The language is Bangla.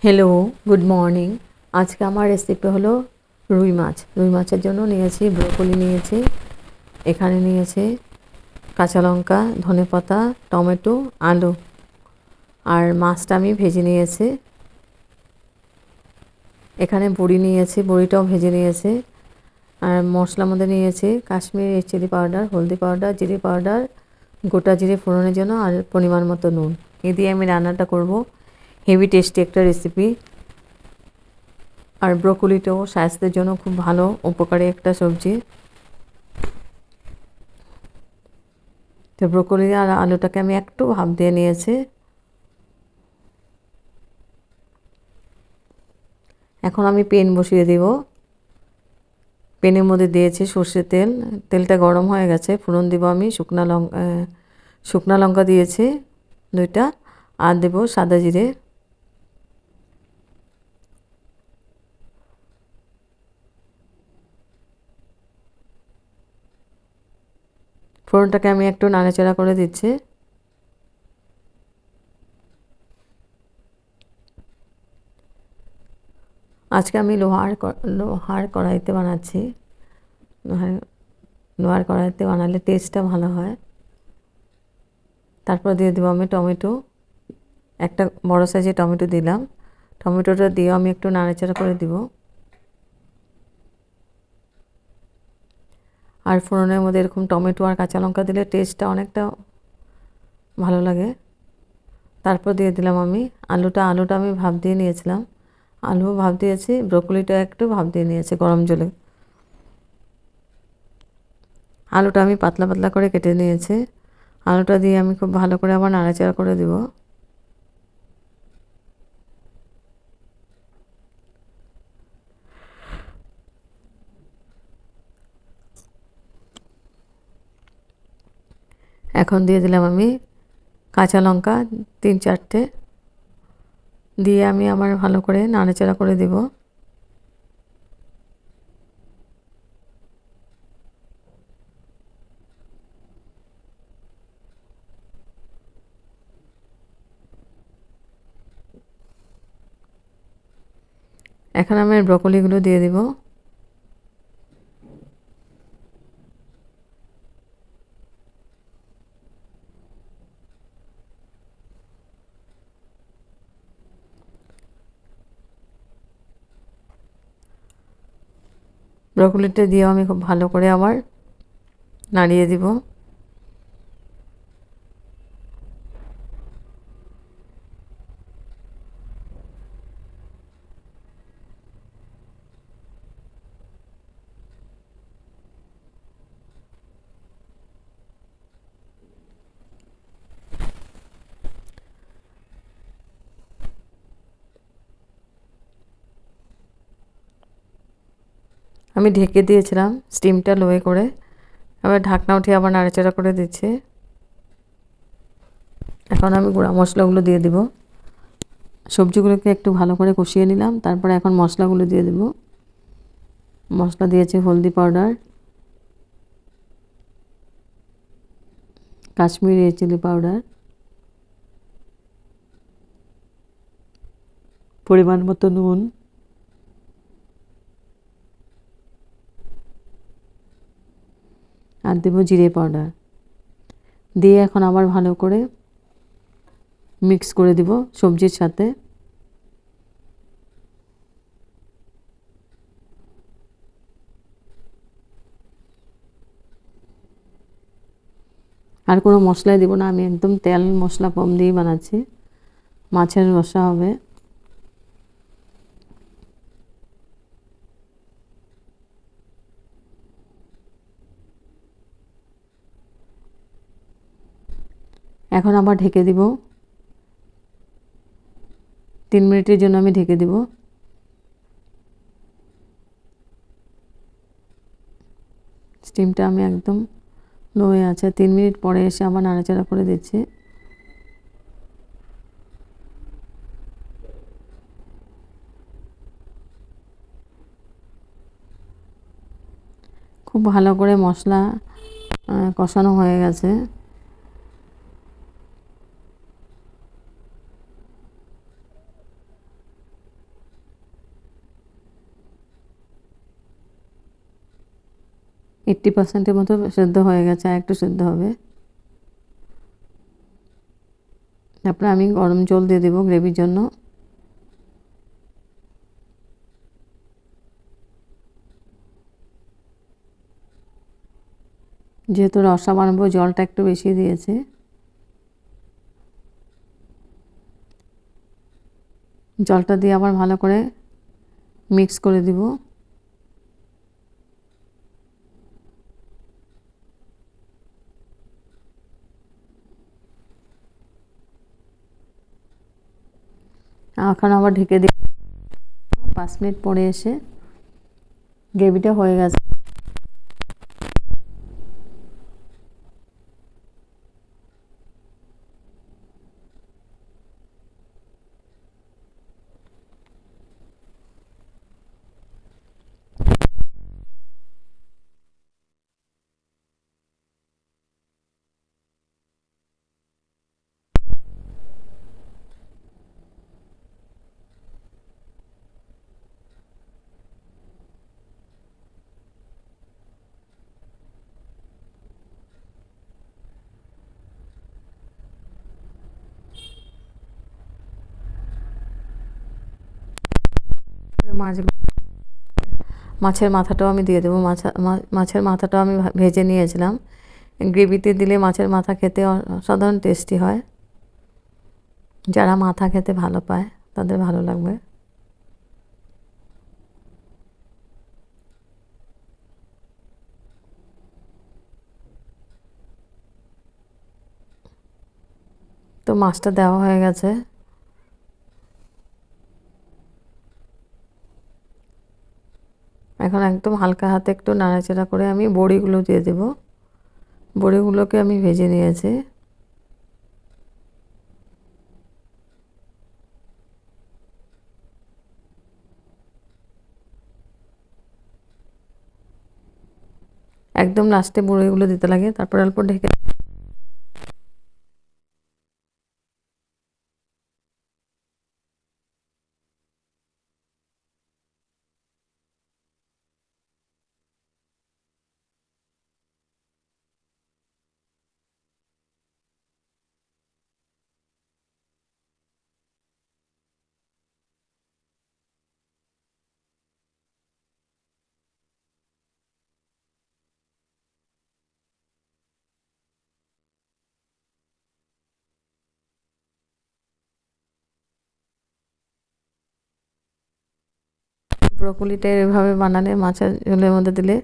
Hello, good morning. আজকে আমার রেসিপি হলো রুই মাছ। রুই মাছের জন্য নিয়েছি ব্রোকলি, নিয়েছি এখানে নিয়েছি কাঁচা লঙ্কা, ধনেপাতা, টমেটো, আলু, আর মাছটা আমি ভেজে নিয়েছি। এখানে বড়ি নিয়েছি, বড়িটাও ভেজে নিয়েছি। আর মশলার মধ্যে নিয়েছি কাশ্মীরি চিলি পাউডার, হলদি পাউডার, জিরে পাউডার, গোটা জিরে ফোড়নের জন্য, আর পরিমাণ মতো নুন। এ দিয়ে আমি রান্নাটা করব। হেভি টেস্টি একটা রেসিপি। আর ব্রোকলিটাও স্বাস্থ্যের জন্য খুব ভালো, উপকারী একটা সবজি। তো ব্রোকলি আর আলুটাকে আমি একটু ভাপ দিয়ে নিয়েছি। এখন আমি পেন বসিয়ে দিব। পেনের মধ্যে দিয়েছি সর্ষের তেল। তেলটা গরম হয়ে গেছে, ফোড়ন দিব আমি শুকনা লঙ্কা দিয়েছি 2টা, আর দেব সাদা জিরে। ফোড়নটাকে আমি একটু নাড়াচাড়া করে দিচ্ছি। আজকে আমি লোহার কড়াইতে বানাচ্ছি। লোহার কড়াইতে বানালে টেস্টটা ভালো হয়। তারপর দিয়ে দেবো আমি টমেটো। একটা বড় সাইজের টমেটো দিলাম। টমেটোটা দিয়ে আমি একটু নাড়াচাড়া করে দিব। আর ফোড়নের মধ্যে এরকম টমেটো আর কাঁচা লঙ্কা দিলে টেস্টটা অনেকটা ভালো লাগে। তারপর দিয়ে দিলাম আমি আলুটা আমি ভাপ দিয়ে নিয়েছিলাম। আলুও ভাপ দিয়েছি, ব্রোকলিটা একটু ভাপ দিয়ে নিয়েছি গরম জলে। আলুটা আমি পাতলা পাতলা করে কেটে নিয়েছি। আলুটা দিয়ে আমি খুব ভালো করে আবার নাড়াচাড়া করে দিব। এখন দিয়ে দিলাম আমি কাঁচা লঙ্কা 3-4টে, দিয়ে আমি আবার ভালো করে নাড়াচাড়া করে দিব। এখন আমি ব্রোকলিগুলো দিয়ে দিব। ব্রোকলিটা দিয়েও আমি খুব ভালো করে আবার নাড়িয়ে দিব। আমি ঢেকে দিয়েছিলাম স্টিমটা লোয়ে করে। আবার ঢাকনা উঠিয়ে আবার নাড়াচাড়া করে দিচ্ছি। এখন আমি গুঁড়া মশলাগুলো দিয়ে দিব। সবজিগুলোকে একটু ভালো করে কষিয়ে নিলাম, তারপরে এখন মশলাগুলো দিয়ে দেব। মশলা দিয়েছি হলদি পাউডার, কাশ্মীরি চিলি পাউডার, পরিমাণ মতো নুন, আর দেব জিরে পাউডার। দিয়ে এখন আবার ভালো করে মিক্স করে দিব সবজির সাথে। আর কোনো মশলাই দেব না, আমি একদম তেল মশলা কম দিয়ে বানাচ্ছি। মাছের রসা হবে। এখন আবার ঢেকে দিব। 3 মিনিটের জন্য আমি ঢেকে দিব। স্টিমটা আমি একদম লো হয়ে আছে। 3 মিনিট পরে এসে আবার নাড়াচাড়া করে দিচ্ছি। খুব ভালো করে মশলা কষানো হয়ে গেছে। 80%-এর মতো সেদ্ধ হয়ে গেছে, আর একটু সেদ্ধ হবে। তারপরে আমি গরম জল দিয়ে দেবো গ্রেভির জন্য। যেহেতু রসা বানাবো জলটা একটু বেশি দিয়েছি। জলটা দিয়ে আবার ভালো করে মিক্স করে দিব। এখন আবার ঢেকে দিয়ে 5 মিনিট পরে এসে গ্রেভিটা হয়ে গেছে। মাছ মাছের মাথাটাও আমি দিয়ে দেবো। মাছের মাথাটাও আমি ভেজে নিয়েছিলাম। গ্রেভিতে দিলে মাছের মাথা খেতে অসাধারণ টেস্টি হয়। যারা মাথা খেতে ভালো পায় তাদের ভালো লাগবে। তো মাছটা দেওয়া হয়ে গেছে। এখন একদম হালকা হাতে একটু নাড়াচাড়া করে আমি বড়িগুলো দিয়ে দেব। বড়িগুলোকে আমি ভেজে নিয়েছি। একদম লাস্টে বড়িগুলো দিতে লাগে, তারপর অল্প ঢেকে ব্রোকলিটা এভাবে বানালে মাছের ঝোলের মধ্যে দিলে